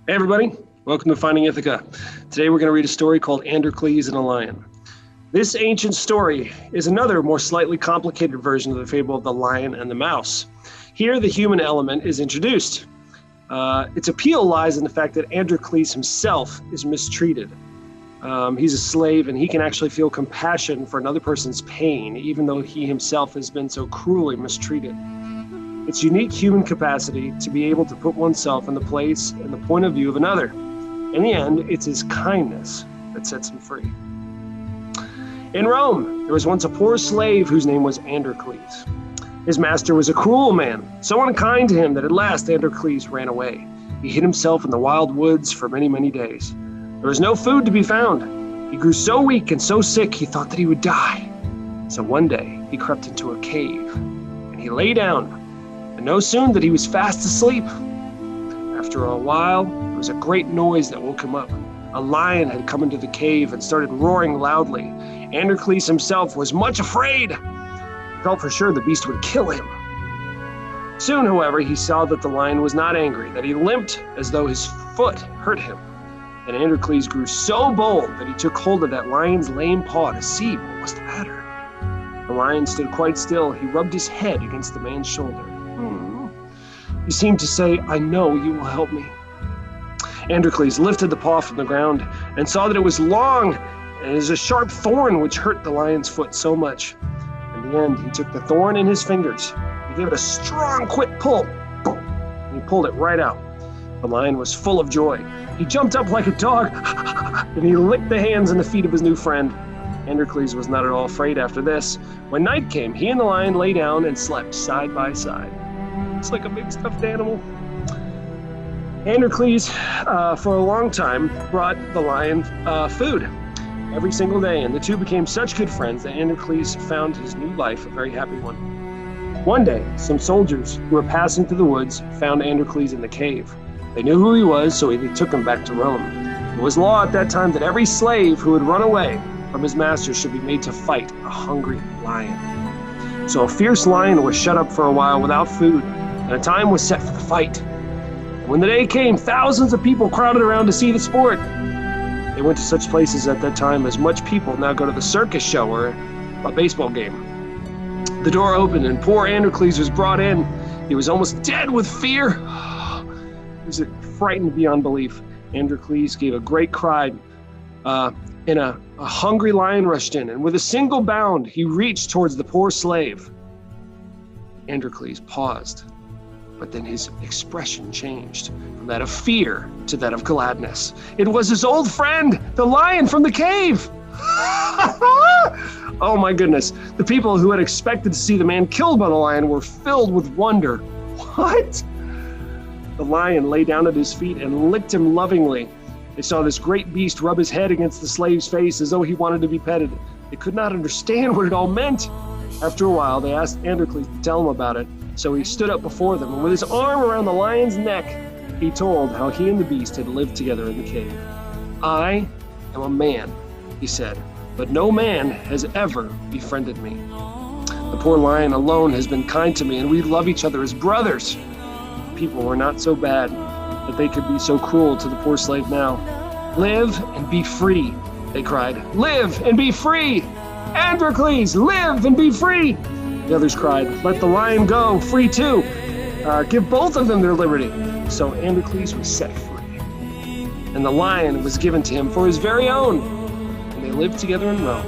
Hey everybody, welcome to Finding Ithaca. Today we're going to read a story called Androcles and a Lion. This ancient story is another more slightly complicated version of the fable of the lion and the mouse. Here the human element is introduced. Its appeal lies in the fact that Androcles himself is mistreated. He's a slave and he can actually feel compassion for another person's pain, even though he himself has been so cruelly mistreated. It's unique human capacity to be able to put oneself in the place and the point of view of another. In the end, it's his kindness that sets him free. In Rome, there was once a poor slave whose name was Androcles. His master was a cruel man, so unkind to him that at last Androcles ran away. He hid himself in the wild woods for many, many days. There was no food to be found. He grew so weak and so sick he thought that he would die. So one day he crept into a cave and he lay down. And no sooner that he was fast asleep. After a while, there was a great noise that woke him up. A lion had come into the cave and started roaring loudly. Androcles himself was much afraid. He felt for sure the beast would kill him. Soon, however, he saw that the lion was not angry, that he limped as though his foot hurt him. And Androcles grew so bold that he took hold of that lion's lame paw to see what was the matter. The lion stood quite still. He rubbed his head against the man's shoulder. He seemed to say, "I know you will help me." Androcles lifted the paw from the ground and saw that it was long and it was a sharp thorn which hurt the lion's foot so much. In the end, he took the thorn in his fingers. He gave it a strong, quick pull, and he pulled it right out. The lion was full of joy. He jumped up like a dog and he licked the hands and the feet of his new friend. Androcles was not at all afraid after this. When night came, he and the lion lay down and slept side by side. It's like a big stuffed animal. Androcles, for a long time, brought the lion food every single day, and the two became such good friends that Androcles found his new life a very happy one. One day, some soldiers who were passing through the woods found Androcles in the cave. They knew who he was, so they took him back to Rome. It was law at that time that every slave who had run away from his master should be made to fight a hungry lion. So a fierce lion was shut up for a while without food, and a time was set for the fight. When the day came, thousands of people crowded around to see the sport. They went to such places at that time as much people now go to the circus show or a baseball game. The door opened and poor Androcles was brought in. He was almost dead with fear. He was frightened beyond belief. Androcles gave a great cry, and a hungry lion rushed in, and with a single bound, he reached towards the poor slave. Androcles paused. But then his expression changed from that of fear to that of gladness. It was his old friend, the lion from the cave. Oh my goodness. The people who had expected to see the man killed by the lion were filled with wonder. What? The lion lay down at his feet and licked him lovingly. They saw this great beast rub his head against the slave's face as though he wanted to be petted. They could not understand what it all meant. After a while, they asked Androcles to tell them about it. So he stood up before them, and with his arm around the lion's neck, he told how he and the beast had lived together in the cave. "I am a man," he said, "but no man has ever befriended me. The poor lion alone has been kind to me, and we love each other as brothers." People were not so bad that they could be so cruel to the poor slave now. "Live and be free," they cried. "Live and be free! Androcles, live and be free!" The others cried, "Let the lion go, free too. Give both of them their liberty." So Androcles was set free, and the lion was given to him for his very own, and they lived together in Rome.